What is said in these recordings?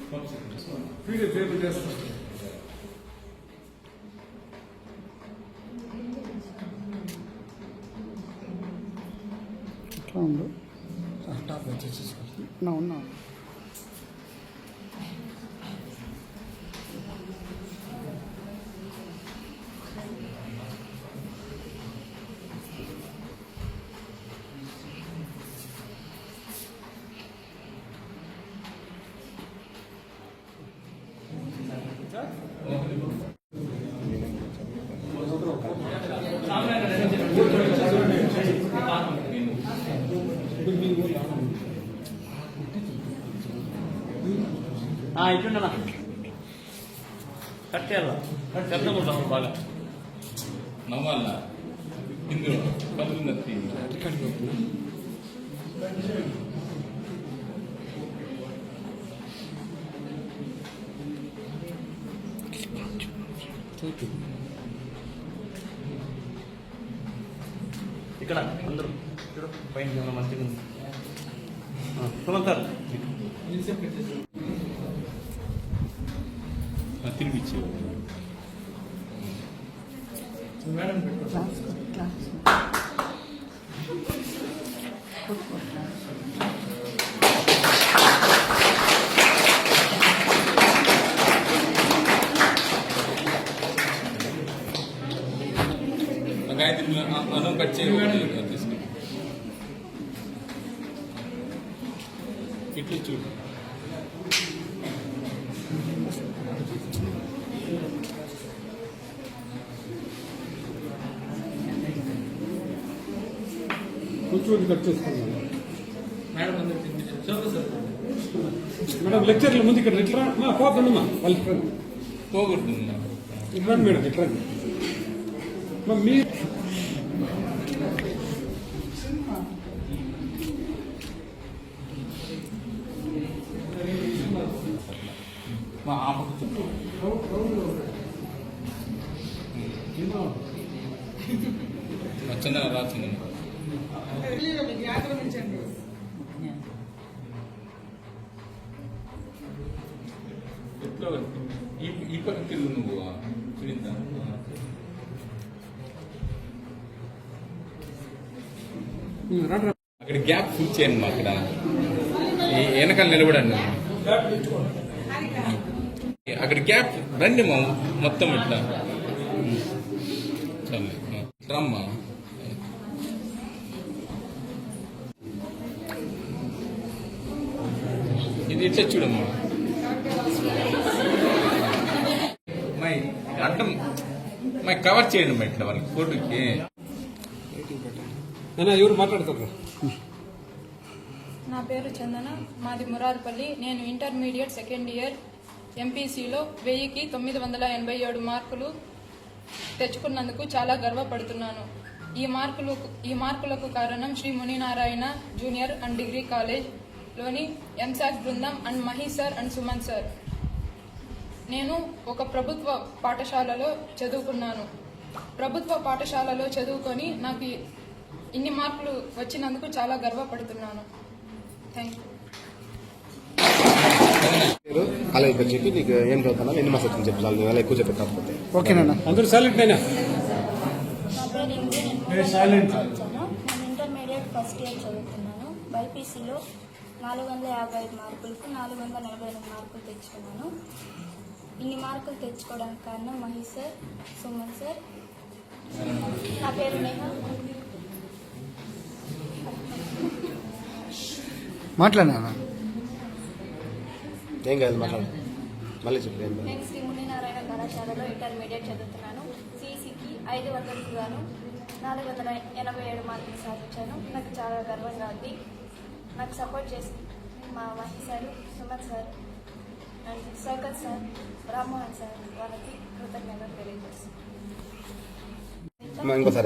ఎట్లా ఉందో టాప్ వచ్చేసి ఉన్నా ఇట్లుండనా కట్టేయాల చెప్తాము బాగా నవ్వాలా ఇందులో కలుగుంది ఇక్కడ అందరూ చూడు పైన మంచిగా ఉంది సుమంతారు తిరిగిచ్చి మేడం గాయత్రి అన్నం కట్ చేయాలి ఇట్లా చూడు కూర్చోని కట్ చేసుకున్నాను మేడం లెక్చర్ల ముందు ఇక్కడ ఇట్లా పోతుండమ్మా వాళ్ళకి పోగొట్టు ఇట్లా మేడం ఇట్లా మీరు మా ఆపకు వచ్చిందా రాసింది ఎట్లా ఈ పక్క తిరుగు నువ్వు చూడిందా అక్కడ గ్యాప్ ఫుల్ చేయండి మా అక్కడ వెనకాల నిలబడండి అక్కడ గ్యాప్ రండి మా మొత్తం ఇట్లా చాలు రమ్మా ఇది ఇట్లా చూడమ్మా మై అడ్డం మై కవర్ చేయండి మా ఇట్లా వాళ్ళకి ఫోటోకి ఎవరు మాట్లాడతారు నా పేరు చందన, మాది మురార్పల్లి. నేను ఇంటర్మీడియట్ సెకండ్ ఇయర్ ఎంపీసీలో 1000కి 987 మార్కులు తెచ్చుకున్నందుకు చాలా గర్వపడుతున్నాను. ఈ మార్కులకు కారణం శ్రీ మునినారాయణ జూనియర్ అండ్ డిగ్రీ కాలేజ్లోని ఎంసాక్ బృందం and Mahi sir and Suman sir. నేను ఒక ప్రభుత్వ పాఠశాలలో చదువుకున్నాను. ప్రభుత్వ పాఠశాలలో చదువుకొని నాకు ఇన్ని మార్కులు వచ్చినందుకు చాలా గర్వపడుతున్నాను. Thank you. కాలేజ్ పేరు చెప్పి నీకు ఏం చదువుతున్నా ఎన్ని మార్క్స్ వచ్చింది చెప్పి చాలా ఎక్కువ చెప్పి కాకపోతే ఓకేనా అందరూ సైలెంట్ అయినా నేను ఇంటర్మీడియట్ ఫస్ట్ ఇయర్ చదువుతున్నాను. బైపీసీలో 455 మార్కులకు 448 మార్కులు తెచ్చుకున్నాను. ఇన్ని మార్కులు తెచ్చుకోవడానికి కారణం మహి సార్, సుమన్ సార్. నా పేరు నేహ. మాట్లాడినా ఏం కాదు మాట్లాడు మళ్ళీ చెప్పి నేను శ్రీ మునినారాయణ కళాశాలలో ఇంటర్మీడియట్ చదువుతున్నాను. సిఈసికి 500కు గాను 487 మార్కులు సాధించాను. నాకు చాలా గర్వంగా ఉంది. నాకు సపోర్ట్ చేసి మా Mahi sir, Suman sir and circle sir, Rammohan sir వాళ్ళకి కృతజ్ఞతలు తెలియజేస్తాను.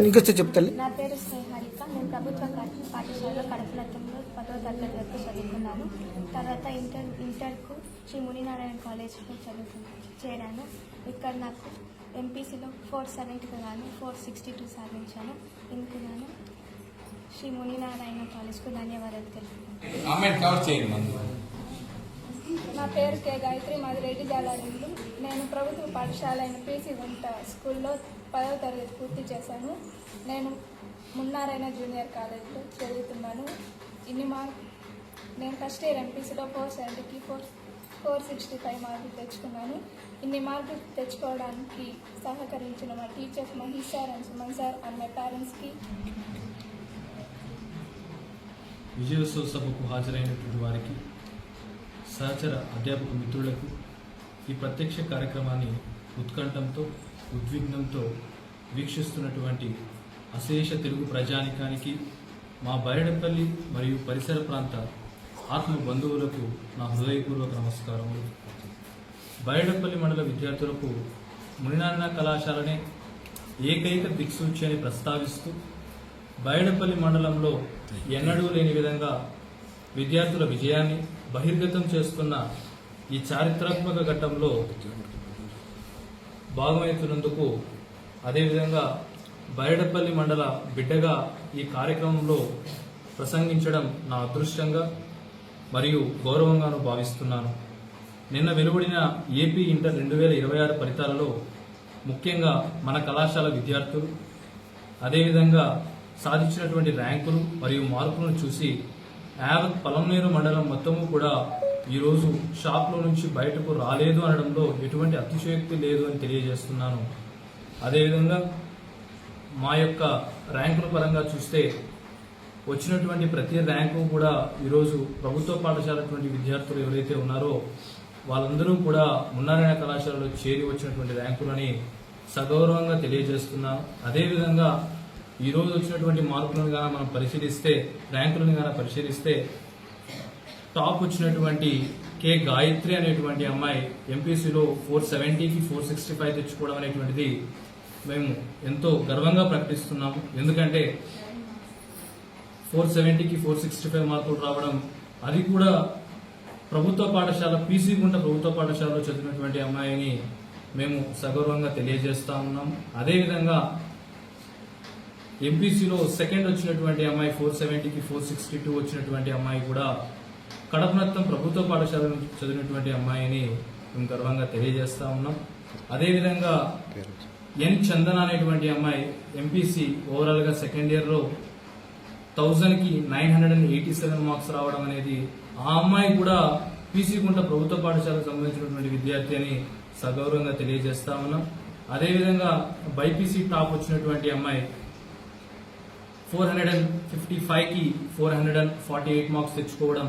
ఇంకొస్తే చెప్తాను. నా పేరు స్నేహారిక. నేను ప్రభుత్వ పాఠశాలలో కడపలతంలో 10వ తరగతి వరకు చదువుకున్నాను. తర్వాత ఇంటర్కు శ్రీ మునినారాయణ కాలేజ్లో చేరాను. ఇక్కడ నాకు ఎంపీసీలో 470కి గాను 462 సాధించాను. ఇందుకు గాను శ్రీ మునినారాయణ కాలేజ్కు ధన్యవాదాలు తెలుపుతున్నాను. నా నా పేరు కే గాయత్రి, మాది రెడ్డి జాలారిల్లు. నేను ప్రభుత్వ పాఠశాల ఎంపీసీ గుంట స్కూల్లో 10వ తరగతి పూర్తి చేశాను. నేను మున్నారైన జూనియర్ కాలేజీలో చదువుతున్నాను. నేను ఫస్ట్ ఇయర్ ఎంపీసీలో 470కి 465 మార్కులు తెచ్చుకున్నాను. ఇన్ని మార్కులు తెచ్చుకోవడానికి సహకరించిన మా teachers Mahesh sir and Suman sir and my పేరెంట్స్కి, విజయోత్సవ సభకు హాజరైనటువంటి వారికి, సహచర అధ్యాపక మిత్రులకు, ఈ ప్రత్యక్ష కార్యక్రమాన్ని ఉత్కంఠంతో ఉద్విగ్నంతో వీక్షిస్తున్నటువంటి అశేష తెలుగు ప్రజానికానికి, మా బైరడపల్లి మరియు పరిసర ప్రాంత ఆత్మ బంధువులకు నా హృదయపూర్వక నమస్కారములు. బైరడపల్లి మండల విద్యార్థులకు మునినారాయణ కళాశాలనే ఏకైక దిక్సూచి అని ప్రస్తావిస్తూ బైరడపల్లి మండలంలో ఎన్నడూ లేని విధంగా విద్యార్థుల విజయాన్ని బహిర్గతం చేస్తున్న ఈ చారిత్రాత్మక ఘట్టంలో భాగమవుతున్నందుకు, అదేవిధంగా బైరడపల్లి మండల బిడ్డగా ఈ కార్యక్రమంలో ప్రసంగించడం నా అదృష్టంగా మరియు గౌరవంగాను భావిస్తున్నాను. నిన్న వెలువడిన ఏపీ ఇంటర్ 2026 ఫలితాలలో ముఖ్యంగా మన కళాశాల విద్యార్థులు అదేవిధంగా సాధించినటువంటి ర్యాంకులు మరియు మార్కులను చూసి యావత్ పలమనేరు మండలం మొత్తము కూడా ఈరోజు షాప్లో నుంచి బయటకు రాలేదు అనడంలో ఎటువంటి అతిశయోక్తి లేదు అని తెలియజేస్తున్నాను. అదేవిధంగా మా యొక్క ర్యాంకుల పరంగా చూస్తే వచ్చినటువంటి ప్రతి ర్యాంకు కూడా ఈరోజు ప్రభుత్వ పాఠశాలటువంటి విద్యార్థులు ఎవరైతే ఉన్నారో వాళ్ళందరూ కూడా మున్నారాయణ కళాశాలలో చేరి వచ్చినటువంటి ర్యాంకులని సగౌరవంగా తెలియజేస్తున్నాం. అదేవిధంగా ఈరోజు వచ్చినటువంటి మార్కులను కానీ మనం పరిశీలిస్తే, ర్యాంకులను కానీ పరిశీలిస్తే, టాప్ వచ్చినటువంటి కే గాయత్రి అనేటువంటి అమ్మాయి ఎంపీసీలో 470కి 465 తెచ్చుకోవడం అనేటువంటిది మేము ఎంతో గర్వంగా ప్రకటిస్తున్నాము. ఎందుకంటే 470కి 465 మార్కులు రావడం, అది కూడా ప్రభుత్వ పాఠశాల పీసీ గుంట ప్రభుత్వ పాఠశాలలో చదివినటువంటి అమ్మాయిని మేము సగౌరవంగా తెలియజేస్తా ఉన్నాం. అదేవిధంగా ఎంపీసీలో సెకండ్ వచ్చినటువంటి అమ్మాయి 470కి 462 వచ్చినటువంటి అమ్మాయి కూడా కడపనత్తం ప్రభుత్వ పాఠశాల చదివినటువంటి అమ్మాయిని మేము గర్వంగా తెలియజేస్తా ఉన్నాం. అదేవిధంగా ఎన్ చందన అనేటువంటి అమ్మాయి ఎంపీసీ ఓవరాల్గా సెకండ్ ఇయర్లో 1000కి 987 మార్క్స్ రావడం అనేది, ఆ అమ్మాయి కూడా పీసీ గుంట ప్రభుత్వ పాఠశాలకు సంబంధించినటువంటి విద్యార్థి అని సగౌరవంగా తెలియజేస్తా ఉన్నాం. అదేవిధంగా బైపీసీ టాప్ వచ్చినటువంటి అమ్మాయి 455కి 448 మార్క్స్ తెచ్చుకోవడం,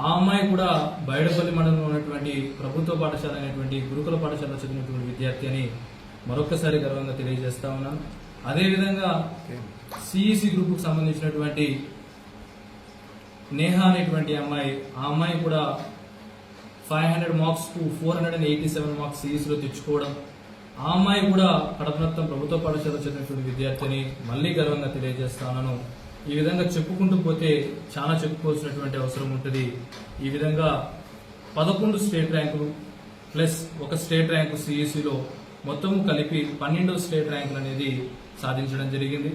ఆ అమ్మాయి కూడా బైరడపల్లి మండలంలో ఉన్నటువంటి ప్రభుత్వ పాఠశాల అయినటువంటి గురుకుల పాఠశాలలో చదివినటువంటి విద్యార్థి అని మరొకసారి గర్వంగా తెలియజేస్తా ఉన్నాను. అదేవిధంగా సిఈసి గ్రూప్ కు సంబంధించినటువంటి నేహా అనేటువంటి అమ్మాయి, ఆ అమ్మాయి కూడా 500 మార్క్స్ కు 487 మార్క్స్ సిఈసిలో తెచ్చుకోవడం, ఆ అమ్మాయి కూడా కడపనత్తం ప్రభుత్వ పాఠశాల చదివినటువంటి విద్యార్థిని మళ్లీ గర్వంగా తెలియజేస్తాను. ఈ విధంగా చెప్పుకుంటూ పోతే చాలా చెప్పుకోవాల్సినటువంటి అవసరం ఉంటుంది. ఈ విధంగా 11 స్టేట్ ర్యాంకులు ప్లస్ ఒక స్టేట్ ర్యాంకు సిఈసిలో మొత్తము కలిపి 12 స్టేట్ ర్యాంకులు అనేది సాధించడం జరిగింది.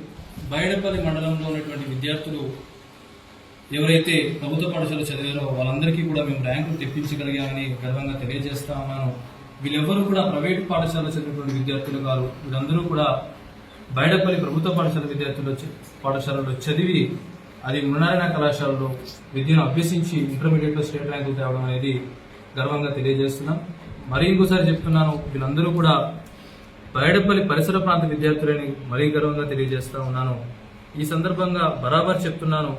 బైరడపల్లి మండలంలో ఉన్నటువంటి విద్యార్థులు ఎవరైతే ప్రభుత్వ పాఠశాల చదివారో వాళ్ళందరికీ కూడా మేము ర్యాంకులు తెప్పించగలిగామని గర్వంగా తెలియజేస్తా ఉన్నాను. వీళ్ళెవ్వరూ కూడా ప్రైవేటు పాఠశాల చదివినటువంటి విద్యార్థులు కాదు, వీళ్ళందరూ కూడా బైరడపల్లి ప్రభుత్వ పాఠశాలలో చదివి అది మున్నారాయణ కళాశాలలో విద్యను అభ్యసించి ఇంటర్మీడియట్ లో స్టేట్ ర్యాంకులు తేవడం అనేది గర్వంగా తెలియజేస్తున్నాం. మరీ ఇంకోసారి చెప్తున్నాను, వీళ్ళందరూ కూడా బైరడపల్లి పరిసర ప్రాంత విద్యార్థులని మరీ గర్వంగా తెలియజేస్తా ఉన్నాను. ఈ సందర్భంగా బరాబర్ చెప్తున్నాను,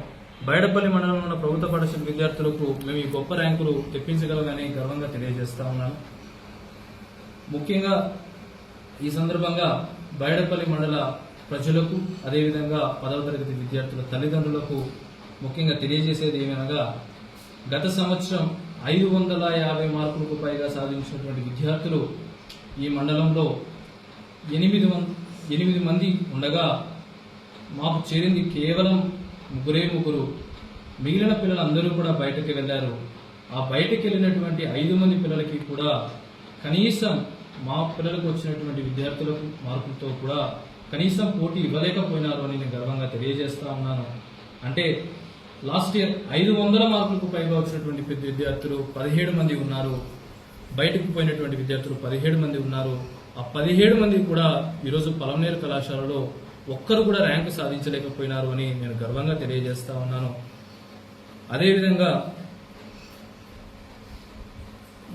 బైరడపల్లి మండలంలో ఉన్న ప్రభుత్వ పాఠశాల విద్యార్థులకు మేము ఈ గొప్ప ర్యాంకులు తెప్పించగలమని గర్వంగా తెలియజేస్తా ఉన్నాను. ముఖ్యంగా ఈ సందర్భంగా బైరడపల్లి మండల ప్రజలకు అదేవిధంగా 10వ తరగతి విద్యార్థుల తల్లిదండ్రులకు ముఖ్యంగా తెలియజేసేది ఏమనగా, గత సంవత్సరం 550 మార్కులకు పైగా సాధించినటువంటి విద్యార్థులు ఈ మండలంలో 8 మంది ఉండగా మాకు చేరింది కేవలం 3 మిగిలిన పిల్లలందరూ కూడా బయటకు వెళ్లారు. ఆ బయటకు వెళ్ళినటువంటి 5 మంది పిల్లలకి కూడా కనీసం మా పిల్లలకు వచ్చినటువంటి విద్యార్థులకు మార్కులతో కూడా కనీసం పోటీ ఇవ్వలేకపోయినారు అని నేను గర్వంగా తెలియజేస్తా ఉన్నాను. అంటే లాస్ట్ ఇయర్ 500 మార్కులకు పైగా వచ్చినటువంటి విద్యార్థులు 17 మంది ఉన్నారు. బయటకు పోయినటువంటి విద్యార్థులు 17 మంది ఉన్నారు. ఆ 17 మంది కూడా ఈరోజు పలమనేరు కళాశాలలో ఒక్కరు కూడా ర్యాంకు సాధించలేకపోయినారు అని నేను గర్వంగా తెలియజేస్తా ఉన్నాను. అదేవిధంగా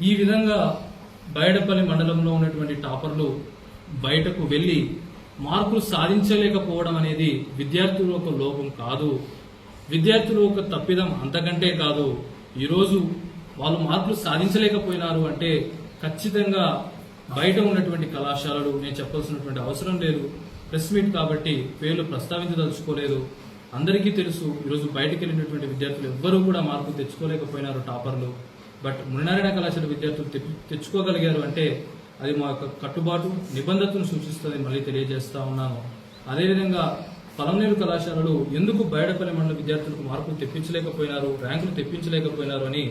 ఈ విధంగా బైడపల్లి మండలంలో ఉన్నటువంటి టాపర్లు బయటకు వెళ్లి మార్కులు సాధించలేకపోవడం అనేది విద్యార్థుల యొక్క లోపం కాదు, విద్యార్థుల యొక్క తప్పిదం అంతకంటే కాదు. ఈరోజు వాళ్ళు మార్కులు సాధించలేకపోయినారు అంటే ఖచ్చితంగా బయట ఉన్నటువంటి కళాశాలలు, నేను చెప్పాల్సినటువంటి అవసరం లేదు, ప్రెస్ మీట్ కాబట్టి పేర్లు ప్రస్తావించదలుచుకోలేదు. అందరికీ తెలుసు ఈరోజు బయటకు వెళ్ళినటువంటి విద్యార్థులు ఎవ్వరూ కూడా మార్కులు తెచ్చుకోలేకపోయినారు టాపర్లు. బట్ మునినారాయణ కళాశాల విద్యార్థులు తెచ్చుకోగలిగారు అంటే అది మా యొక్క కట్టుబాటు నిబంధతను సూచిస్తుంది, మళ్ళీ తెలియజేస్తా ఉన్నాను. అదేవిధంగా పలమనేరు కళాశాలలు ఎందుకు బైడపల్లి మండల విద్యార్థులకు మార్కులు తెప్పించలేకపోయినారు, ర్యాంకులు తెప్పించలేకపోయినారు అని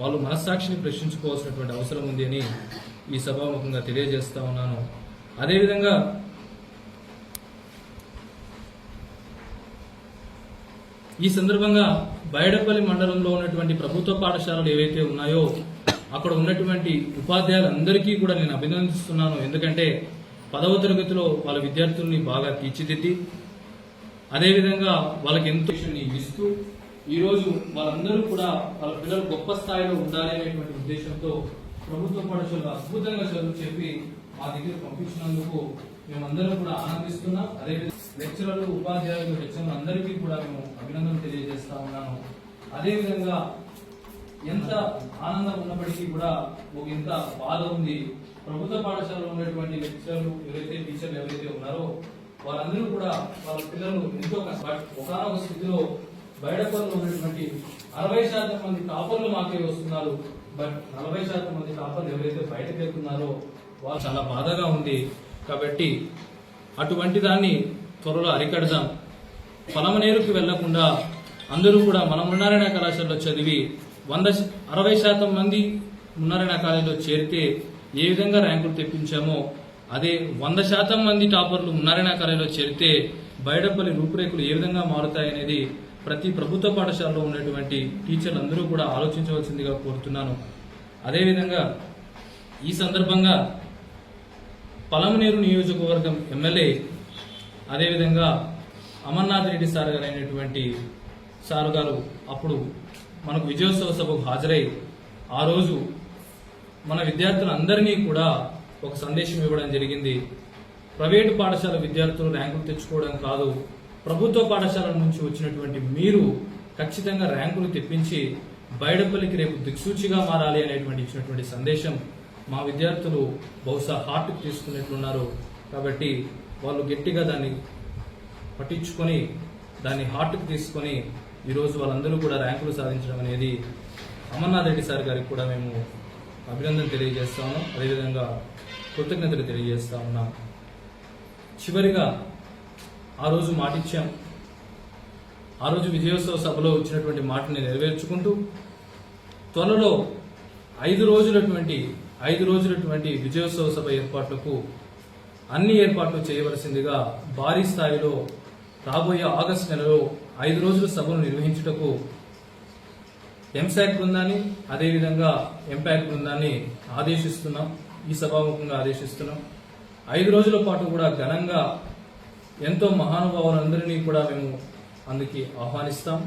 వాళ్ళు మనస్సాక్షిని ప్రశ్నించుకోవాల్సినటువంటి అవసరం ఉంది అని ఈ సభాముఖంగా తెలియజేస్తా ఉన్నాను. అదేవిధంగా ఈ సందర్భంగా బైడపల్లి మండలంలో ఉన్నటువంటి ప్రభుత్వ పాఠశాలలు ఏవైతే ఉన్నాయో అక్కడ ఉన్నటువంటి ఉపాధ్యాయులందరికీ కూడా నేను అభినందిస్తున్నాను. ఎందుకంటే 10వ తరగతిలో వాళ్ళ విద్యార్థుల్ని బాగా తీర్చిదిద్ది అదేవిధంగా వాళ్ళకి ఎంతో ఇస్తూ ఈరోజు వాళ్ళందరూ కూడా వాళ్ళ పిల్లలు గొప్ప స్థాయిలో ఉండాలి అనేటువంటి ఉద్దేశంతో ప్రభుత్వ పాఠశాలలో అద్భుతంగా చదువు చెప్పి మా దగ్గర పంపించినందుకు మేమందరం కూడా ఆనందిస్తున్నాం. అదేవిధంగా లెక్చరర్లు, ఉపాధ్యాయులు, హెచ్ఎంలు అందరికీ కూడా మేము అభినందనలు తెలియజేస్తా ఉన్నాను. అదేవిధంగా ఎంత ఆనందం ఉన్నప్పటికీ కూడా ఒక ఇంత బాధ ఉంది. ప్రభుత్వ పాఠశాలలో ఉన్నటువంటి లెక్చరర్లు టీచర్లు ఎవరైతే ఉన్నారో వాళ్ళందరూ కూడా వాళ్ళ పిల్లలు ఎంతో ఒకనొక స్థితిలో బైడపల్లిలో ఉన్నటువంటి 60% మంది టాపర్లు మాకే వస్తున్నారు. బట్ 40% మంది టాపర్లు ఎవరైతే బయటకు వెళ్తున్నారో వాళ్ళు చాలా బాధగా ఉంది. కాబట్టి అటువంటి దాన్ని త్వరలో అరికడదాం. పలమనేరుకి వెళ్లకుండా అందరూ కూడా మన మున్నారాయణ కళాశాలలో చదివి 60% మంది మున్నారాయణ కాలేజీలో చేరితే ఏ విధంగా ర్యాంకులు తెప్పించామో అదే 100% మంది టాపర్లు మున్నారాయణ కాలేజీలో చేరితే బైడపల్లి రూపురేఖలు ఏ విధంగా మారుతాయనేది ప్రతి ప్రభుత్వ పాఠశాలలో ఉన్నటువంటి టీచర్లు అందరూ కూడా ఆలోచించవలసిందిగా కోరుతున్నాను. అదేవిధంగా ఈ సందర్భంగా పలమనేరు నియోజకవర్గం ఎమ్మెల్యే అదేవిధంగా అమర్నాథ్ రెడ్డి సార్ గారు అయినటువంటి సారు గారు అప్పుడు మనకు విజయోత్సవ సభకు హాజరై ఆ రోజు మన విద్యార్థులందరినీ కూడా ఒక సందేశం ఇవ్వడం జరిగింది. ప్రైవేటు పాఠశాల విద్యార్థులు ర్యాంకులు తెచ్చుకోవడం కాదు, ప్రభుత్వ పాఠశాలల నుంచి వచ్చినటువంటి మీరు ఖచ్చితంగా ర్యాంకులు తెప్పించి బైడపల్లికి రేపు దిక్సూచిగా మారాలి అనేటువంటి ఇచ్చినటువంటి సందేశం మా విద్యార్థులు బహుశా హార్ట్కి తీసుకున్నట్లున్నారు. కాబట్టి వాళ్ళు గట్టిగా దాన్ని పట్టించుకొని దాన్ని హార్ట్కి తీసుకొని ఈరోజు వాళ్ళందరూ కూడా ర్యాంకులు సాధించడం అనేది అమర్నాథ్ రెడ్డి సార్ గారికి కూడా మేము అభినందన తెలియజేస్తాము, అదేవిధంగా కృతజ్ఞతలు తెలియజేస్తా ఉన్నాం. చివరిగా ఆ రోజు మాటిచ్చాం, ఆ రోజు విజయోత్సవ సభలో ఇచ్చినటువంటి మాటని నెరవేర్చుకుంటూ త్వరలో 5 రోజులటువంటి విజయోత్సవ సభ ఏర్పాట్లకు అన్ని ఏర్పాట్లు చేయవలసిందిగా భారీ స్థాయిలో రాబోయే ఆగస్టు నెలలో 5 రోజుల సభను నిర్వహించుటకు ఎంసాక్ బృందాన్ని అదేవిధంగా ఎంపాక్ బృందాన్ని ఆదేశిస్తున్నాం, ఈ సభాముఖంగా ఆదేశిస్తున్నాం. 5 రోజుల పాటు కూడా ఘనంగా ఎంతో మహానుభావులందరినీ కూడా మేము అందుకే ఆహ్వానిస్తాం.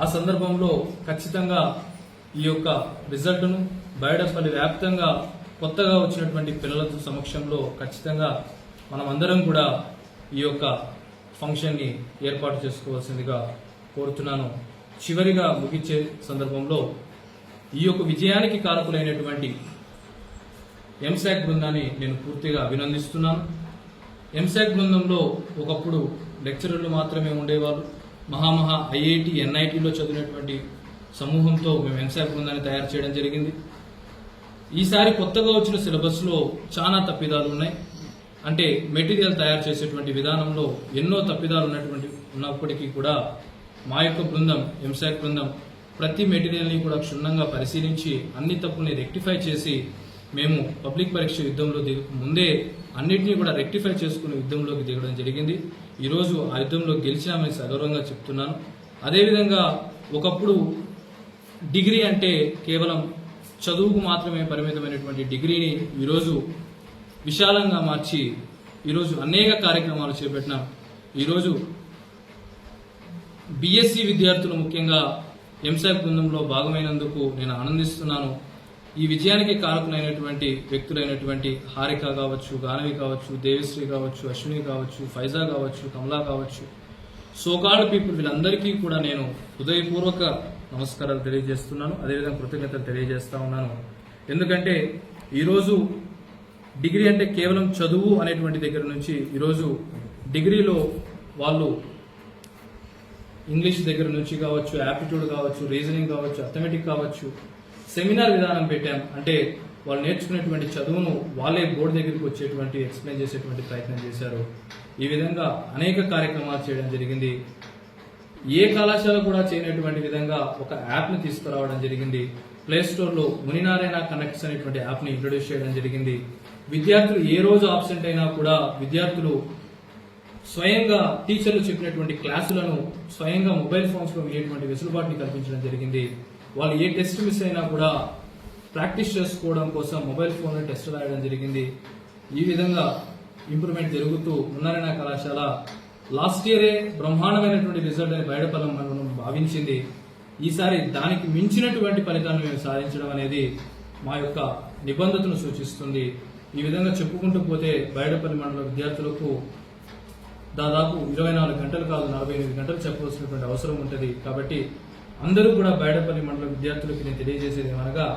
ఆ సందర్భంలో ఖచ్చితంగా ఈ యొక్క రిజల్ట్ను బైడపల్లి వ్యాప్తంగా కొత్తగా వచ్చినటువంటి పిల్లల సమక్షంలో ఖచ్చితంగా మనమందరం కూడా ఈ యొక్క ఫంక్షన్ని ఏర్పాటు చేసుకోవాల్సిందిగా కోరుతున్నాను. చివరిగా ముగించే సందర్భంలో ఈ యొక్క విజయానికి కారకులైనటువంటి ఎంసాక్ బృందాన్ని నేను పూర్తిగా అభినందిస్తున్నాను. ఎంసాక్ బృందంలో ఒకప్పుడు లెక్చరర్లు మాత్రమే ఉండేవారు. మహామహా ఐఐటి, ఎన్ఐటిలో చదివినటువంటి సమూహంతో మేము ఎంసాక్ బృందాన్ని తయారు చేయడం జరిగింది. ఈసారి కొత్తగా వచ్చిన సిలబస్లో చాలా తప్పిదాలు ఉన్నాయి. అంటే మెటీరియల్ తయారు చేసేటువంటి విధానంలో ఎన్నో తప్పిదాలు ఉన్నప్పటికీ కూడా మా యొక్క బృందం, ఎంసాక్ బృందం ప్రతి మెటీరియల్ని కూడా క్షుణ్ణంగా పరిశీలించి అన్ని తప్పుల్ని రెక్టిఫై చేసి మేము పబ్లిక్ పరీక్ష యుద్ధంలో ముందే అన్నింటినీ కూడా రెక్టిఫై చేసుకుని యుద్ధంలోకి దిగడం జరిగింది. ఈరోజు ఆ యుద్ధంలో గెలిచామని సగౌరవంగా చెప్తున్నాను. అదేవిధంగా ఒకప్పుడు డిగ్రీ అంటే కేవలం చదువుకు మాత్రమే పరిమితమైనటువంటి డిగ్రీని ఈరోజు విశాలంగా మార్చి ఈరోజు అనేక కార్యక్రమాలు చేపట్టినాం. ఈరోజు బీఎస్సీ విద్యార్థులు ముఖ్యంగా ఎంసెట్ బృందంలో భాగమైనందుకు నేను ఆనందిస్తున్నాను. ఈ విజయానికి కారకులైనటువంటి వ్యక్తులైనటువంటి హారిక కావచ్చు, గానవి కావచ్చు, దేవిశ్రీ కావచ్చు, అశ్విని కావచ్చు, ఫైజా కావచ్చు, కమలా కావచ్చు, సోకాల్డ్ పీపుల్ వీళ్ళందరికీ కూడా నేను హృదయపూర్వక నమస్కారాలు తెలియజేస్తున్నాను. అదేవిధంగా కృతజ్ఞతలు తెలియజేస్తా ఉన్నాను. ఎందుకంటే ఈరోజు డిగ్రీ అంటే కేవలం చదువు అనేటువంటి దగ్గర నుంచి ఈరోజు డిగ్రీలో వాళ్ళు ఇంగ్లీష్ దగ్గర నుంచి కావచ్చు, యాప్టిట్యూడ్ కావచ్చు, రీజనింగ్ కావచ్చు, అథమెటిక్ కావచ్చు, సెమినార్ విధానం పెట్టాం. అంటే వాళ్ళు నేర్చుకునేటువంటి చదువును వాళ్ళే బోర్డు దగ్గరికి వచ్చేటువంటి ఎక్స్ప్లెయిన్ చేసేటువంటి ప్రయత్నం చేశారు. ఈ విధంగా అనేక కార్యక్రమాలు చేయడం జరిగింది. ఏ కళాశాల కూడా చేయనటువంటి విధంగా ఒక యాప్ని తీసుకురావడం జరిగింది. ప్లే స్టోర్లో మునినారాయణ కనెక్ట్స్ అనేటువంటి యాప్ని ఇంట్రొడ్యూస్ చేయడం జరిగింది. విద్యార్థులు ఏ రోజు ఆబ్సెంట్ అయినా కూడా విద్యార్థులు స్వయంగా టీచర్లు చెప్పినటువంటి క్లాసులను స్వయంగా మొబైల్ ఫోన్స్ లో వినేటువంటి వెసులుబాటుని కల్పించడం జరిగింది. వాళ్ళు ఏ టెస్ట్ మిస్ అయినా కూడా ప్రాక్టీస్ చేసుకోవడం కోసం మొబైల్ ఫోన్ లో టెస్ట్ రాయడం జరిగింది. ఈ విధంగా ఇంప్రూవ్మెంట్ జరుగుతూ మున్నారాయణ కళాశాల లాస్ట్ ఇయరే బ్రహ్మాండమైనటువంటి రిజల్ట్ అని బయటపల్లం మనం భావించింది. ఈసారి దానికి మించినటువంటి ఫలితాలను మేము సాధించడం అనేది మా యొక్క నిబంధతను సూచిస్తుంది. ఈ విధంగా చెప్పుకుంటూ పోతే బయటపల్లి మండల విద్యార్థులకు దాదాపు 24 గంటలు కాదు 48 గంటలు చెప్పవలసినటువంటి అవసరం ఉంటుంది. కాబట్టి అందరూ కూడా బయటపల్లి మండల విద్యార్థులకు నేను తెలియజేసేది ఏమనగా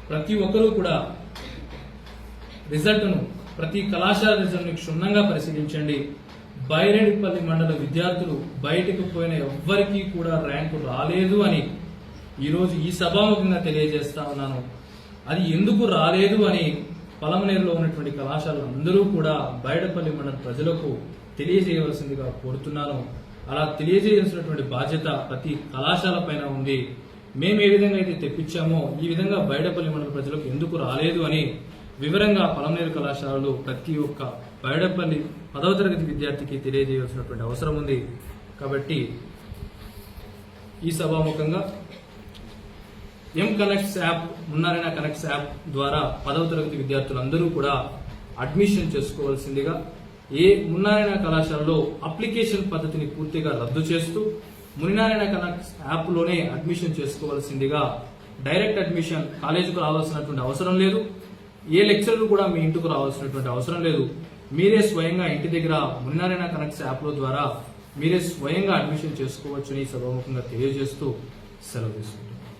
ప్రతి ఒక్కరూ కూడా రిజల్ట్ను ప్రతి కళాశాల రిజల్ట్ని క్షుణ్ణంగా పరిశీలించండి. బైరెడ్డిపల్లి మండల విద్యార్థులు బయటకు పోయిన ఎవ్వరికీ కూడా ర్యాంకు రాలేదు అని ఈరోజు ఈ సభాముఖంగా తెలియజేస్తా ఉన్నాను. అది ఎందుకు రాలేదు అని పలమనేరులో ఉన్నటువంటి కళాశాలలు అందరూ కూడా బైరెడ్డిపల్లి మండల ప్రజలకు తెలియజేయవలసిందిగా కోరుతున్నాను. అలా తెలియజేయాల్సినటువంటి బాధ్యత ప్రతి కళాశాల పైన ఉంది. మేము ఏ విధంగా అయితే తెప్పించామో ఈ విధంగా బైరెడ్డిపల్లి మండల ప్రజలకు ఎందుకు రాలేదు అని వివరంగా పలమనేరు కళాశాలలు ప్రతి ఒక్క బైరెడ్డిపల్లి 10వ తరగతి విద్యార్థికి తెలియజేయాల్సినటువంటి అవసరం ఉంది. కాబట్టి ఈ సభాముఖంగా ఎం కనెక్ట్స్ యాప్, మున్నారాయణ కనెక్ట్స్ యాప్ ద్వారా 10వ తరగతి విద్యార్థులందరూ కూడా అడ్మిషన్ చేసుకోవాల్సిందిగా, ఏ మున్నారాయణ కళాశాలలో అప్లికేషన్ పద్ధతిని పూర్తిగా రద్దు చేస్తూ మునినారాయణ కనెక్ట్స్ యాప్ లోనే అడ్మిషన్ చేసుకోవాల్సిందిగా, డైరెక్ట్ అడ్మిషన్ కాలేజీకు రావాల్సినటువంటి అవసరం లేదు, ఏ లెక్చరర్ కూడా మీ ఇంటికి రావాల్సినటువంటి అవసరం లేదు. మీరే స్వయంగా ఇంటి దగ్గర మునినారాయణ కనెక్ట్స్ యాప్ ద్వారా మీరే స్వయంగా అడ్మిషన్ చేసుకోవచ్చని సభాముఖంగా తెలియజేస్తూ సెలవు తీసుకుంటున్నాను.